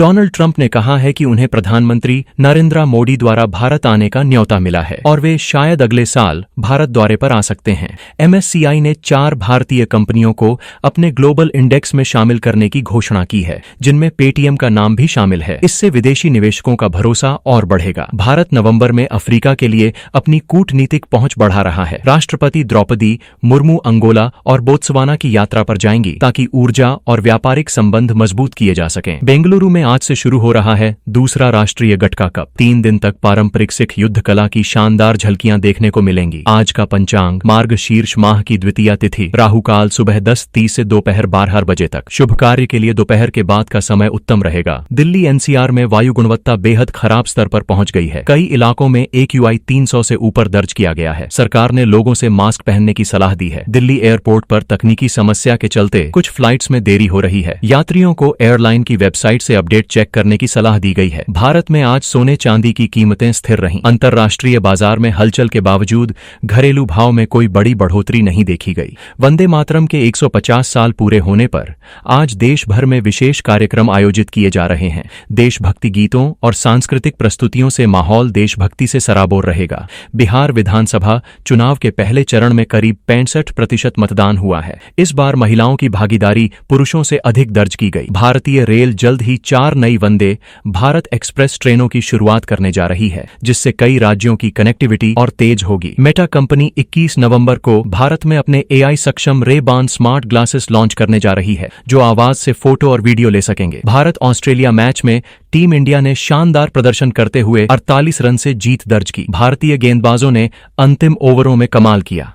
Donald Trump ने कहा है कि उन्हें प्रधानमंत्री नरेंद्र मोदी द्वारा भारत आने का न्योता मिला है और वे शायद अगले साल भारत दौरे पर आ सकते हैं। MSCI ने 4 भारतीय कंपनियों को अपने ग्लोबल इंडेक्स में शामिल करने की घोषणा की है, जिनमें पेटीएम का नाम भी शामिल है। इससे विदेशी निवेशकों का भरोसा और बढ़ेगा। भारत नवंबर में अफ्रीका के लिए अपनी कूटनीतिक पहुंच बढ़ा रहा है। राष्ट्रपति द्रौपदी मुर्मू अंगोला और बोत्सवाना की यात्रा पर जाएंगी ताकि ऊर्जा और व्यापारिक संबंध मजबूत किए जा सकें। बेंगलुरु में आज से शुरू हो रहा है दूसरा राष्ट्रीय गटका कप। 3 दिन तक पारंपरिक सिख युद्ध कला की शानदार झलकियां देखने को मिलेंगी। आज का पंचांग मार्गशीर्ष माह की द्वितीया तिथि, राहुकाल सुबह 10:30 से दोपहर 12 बजे तक। शुभ कार्य के लिए दोपहर के बाद का समय उत्तम रहेगा। दिल्ली NCR में वायु गुणवत्ता बेहद खराब स्तर पर पहुंच गई है। कई इलाकों में AQI 300 से ऊपर दर्ज किया गया है। सरकार ने लोगों से मास्क पहनने की सलाह दी है। दिल्ली एयरपोर्ट पर तकनीकी समस्या के चलते कुछ फ्लाइट्स में देरी हो रही है। यात्रियों को एयरलाइन की वेबसाइट से अपडेट चेक करने की सलाह दी गई है। भारत में आज सोने चांदी की कीमतें स्थिर रहीं। अंतर्राष्ट्रीय बाजार में हलचल के बावजूद घरेलू भाव में कोई बड़ी बढ़ोतरी नहीं देखी गई। वंदे मातरम के 150 साल पूरे होने पर आज देश भर में विशेष कार्यक्रम आयोजित किए जा रहे हैं। देशभक्ति गीतों और सांस्कृतिक प्रस्तुतियों से माहौल देशभक्ति से सराबोर रहेगा। बिहार विधानसभा चुनाव के पहले चरण में करीब 65% मतदान हुआ है। इस बार महिलाओं की भागीदारी पुरुषों से अधिक दर्ज की गई। भारतीय रेल जल्द ही 4 नई वंदे भारत एक्सप्रेस ट्रेनों की शुरुआत करने जा रही है, जिससे कई राज्यों की कनेक्टिविटी और तेज होगी। मेटा कंपनी 21 नवंबर को भारत में अपने AI सक्षम रे-बान स्मार्ट ग्लासेस लॉन्च करने जा रही है, जो आवाज से फोटो और वीडियो ले सकेंगे। भारत ऑस्ट्रेलिया मैच में टीम इंडिया ने शानदार प्रदर्शन करते हुए 48 रन से जीत दर्ज की। भारतीय गेंदबाजों ने अंतिम ओवरों में कमाल किया।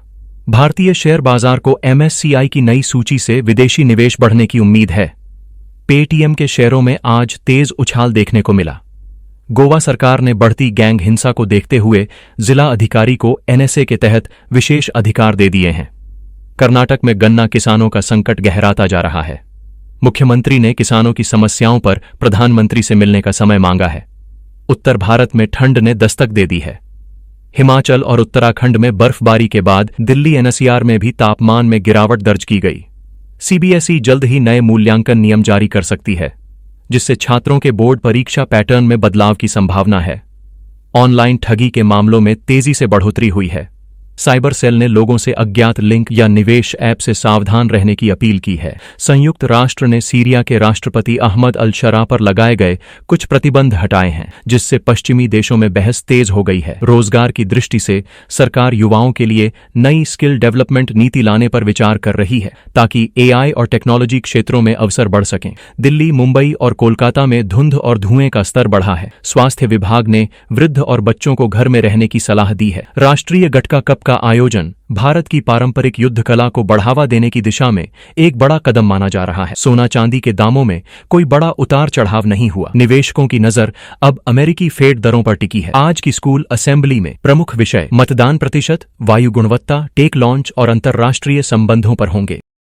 भारतीय शेयर बाजार को MSCI की नई सूची से विदेशी निवेश बढ़ने की उम्मीद है। पेटीएम के शेयरों में आज तेज उछाल देखने को मिला। गोवा सरकार ने बढ़ती गैंग हिंसा को देखते हुए जिला अधिकारी को NSA के तहत विशेष अधिकार दे दिए हैं। कर्नाटक में गन्ना किसानों का संकट गहराता जा रहा है। मुख्यमंत्री ने किसानों की समस्याओं पर प्रधानमंत्री से मिलने का समय मांगा है। उत्तर भारत में ठंड ने दस्तक दे दी है। हिमाचल और उत्तराखंड में बर्फबारी के बाद दिल्ली NCR में भी तापमान में गिरावट दर्ज की गई। CBSE जल्द ही नए मूल्यांकन नियम जारी कर सकती है, जिससे छात्रों के बोर्ड परीक्षा पैटर्न में बदलाव की संभावना है। ऑनलाइन ठगी के मामलों में तेजी से बढ़ोतरी हुई है। साइबर सेल ने लोगों से अज्ञात लिंक या निवेश ऐप से सावधान रहने की अपील की है। संयुक्त राष्ट्र ने सीरिया के राष्ट्रपति अहमद अल-शरा पर लगाए गए कुछ प्रतिबंध हटाए हैं, जिससे पश्चिमी देशों में बहस तेज हो गई है। रोजगार की दृष्टि से सरकार युवाओं के लिए नई स्किल डेवलपमेंट नीति लाने पर विचार कर रही है, ताकि AI और टेक्नोलॉजी क्षेत्रों में अवसर बढ़ सकें। दिल्ली, मुंबई और कोलकाता में धुंध और धुएं का स्तर बढ़ा है। स्वास्थ्य विभाग ने वृद्ध और बच्चों को घर में रहने की सलाह दी है। राष्ट्रीय गटका कप का आयोजन भारत की पारंपरिक युद्ध कला को बढ़ावा देने की दिशा में एक बड़ा कदम माना जा रहा है। सोना चांदी के दामों में कोई बड़ा उतार चढ़ाव नहीं हुआ। निवेशकों की नजर अब अमेरिकी फेड दरों पर टिकी है। आज की स्कूल असेंबली में प्रमुख विषय मतदान प्रतिशत, वायु गुणवत्ता, टेक लॉन्च और अंतर्राष्ट्रीय संबंधों पर होंगे।